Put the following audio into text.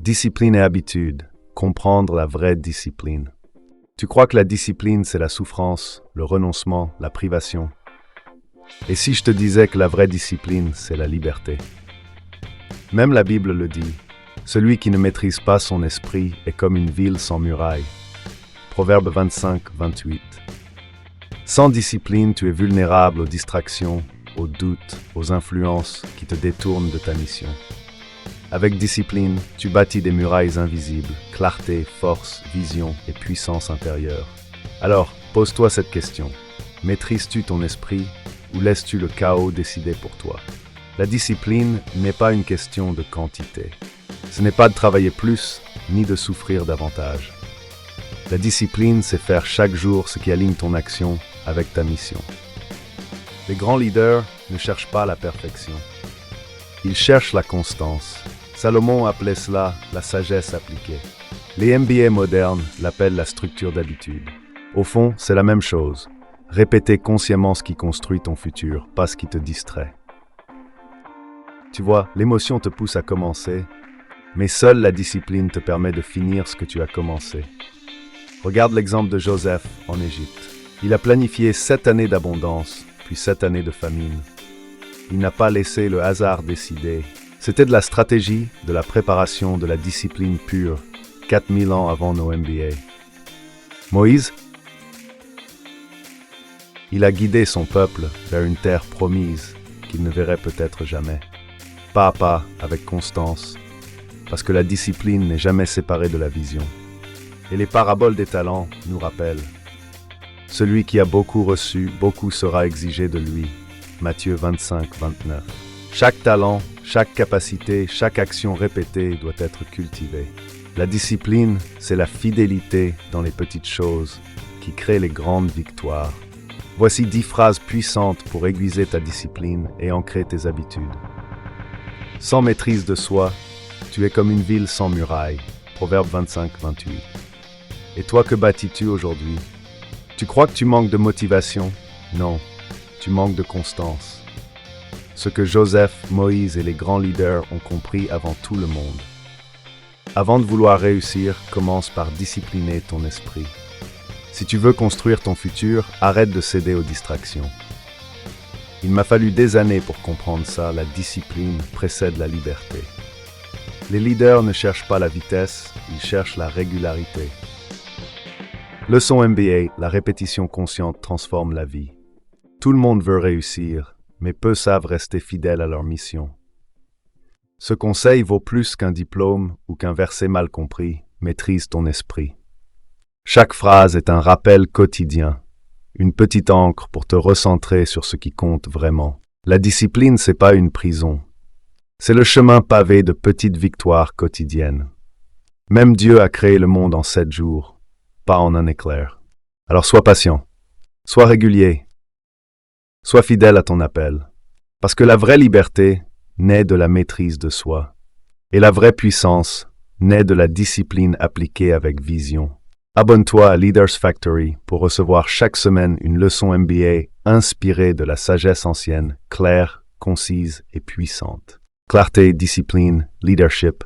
Discipline et habitude. Comprendre la vraie discipline. Tu crois que la discipline, c'est la souffrance, le renoncement, la privation. Et si je te disais que la vraie discipline, c'est la liberté? Même la Bible le dit. Celui qui ne maîtrise pas son esprit est comme une ville sans murailles. Proverbe 25, 28. Sans discipline, tu es vulnérable aux distractions, aux doutes, aux influences qui te détournent de ta mission. Avec discipline, tu bâtis des murailles invisibles, clarté, force, vision et puissance intérieure. Alors, pose-toi cette question. Maîtrises-tu ton esprit ou laisses-tu le chaos décider pour toi? La discipline n'est pas une question de quantité. Ce n'est pas de travailler plus, ni de souffrir davantage. La discipline, c'est faire chaque jour ce qui aligne ton action avec ta mission. Les grands leaders ne cherchent pas la perfection. Ils cherchent la constance. Salomon appelait cela la sagesse appliquée. Les MBA modernes l'appellent la structure d'habitude. Au fond, c'est la même chose. Répéter consciemment ce qui construit ton futur, pas ce qui te distrait. Tu vois, l'émotion te pousse à commencer, mais seule la discipline te permet de finir ce que tu as commencé. Regarde l'exemple de Joseph en Égypte. Il a planifié 7 années d'abondance, puis 7 années de famine. Il n'a pas laissé le hasard décider. C'était de la stratégie, de la préparation, de la discipline pure, 4000 ans avant nos MBA. Moïse, il a guidé son peuple vers une terre promise qu'il ne verrait peut-être jamais. Pas à pas, avec constance, parce que la discipline n'est jamais séparée de la vision. Et les paraboles des talents nous rappellent. Celui qui a beaucoup reçu, beaucoup sera exigé de lui. Matthieu 25, 29. Chaque talent, chaque capacité, chaque action répétée doit être cultivée. La discipline, c'est la fidélité dans les petites choses qui crée les grandes victoires. Voici 10 phrases puissantes pour aiguiser ta discipline et ancrer tes habitudes. Sans maîtrise de soi, tu es comme une ville sans murailles. Proverbe 25, 28. Et toi, que bâtis-tu aujourd'hui? Tu crois que tu manques de motivation? Non, tu manques de constance. Ce que Joseph, Moïse et les grands leaders ont compris avant tout le monde. Avant de vouloir réussir, commence par discipliner ton esprit. Si tu veux construire ton futur, arrête de céder aux distractions. Il m'a fallu des années pour comprendre ça, la discipline précède la liberté. Les leaders ne cherchent pas la vitesse, ils cherchent la régularité. Leçon MBA, la répétition consciente transforme la vie. Tout le monde veut réussir, mais peu savent rester fidèles à leur mission. Ce conseil vaut plus qu'un diplôme ou qu'un verset mal compris, maîtrise ton esprit. Chaque phrase est un rappel quotidien, une petite encre pour te recentrer sur ce qui compte vraiment. La discipline, c'est pas une prison. C'est le chemin pavé de petites victoires quotidiennes. Même Dieu a créé le monde en 7 jours, pas en un éclair. Alors sois patient, sois régulier, sois fidèle à ton appel. Parce que la vraie liberté naît de la maîtrise de soi. Et la vraie puissance naît de la discipline appliquée avec vision. Abonne-toi à Leaders Factory pour recevoir chaque semaine une leçon MBA inspirée de la sagesse ancienne, claire, concise et puissante. Clarté, discipline, leadership,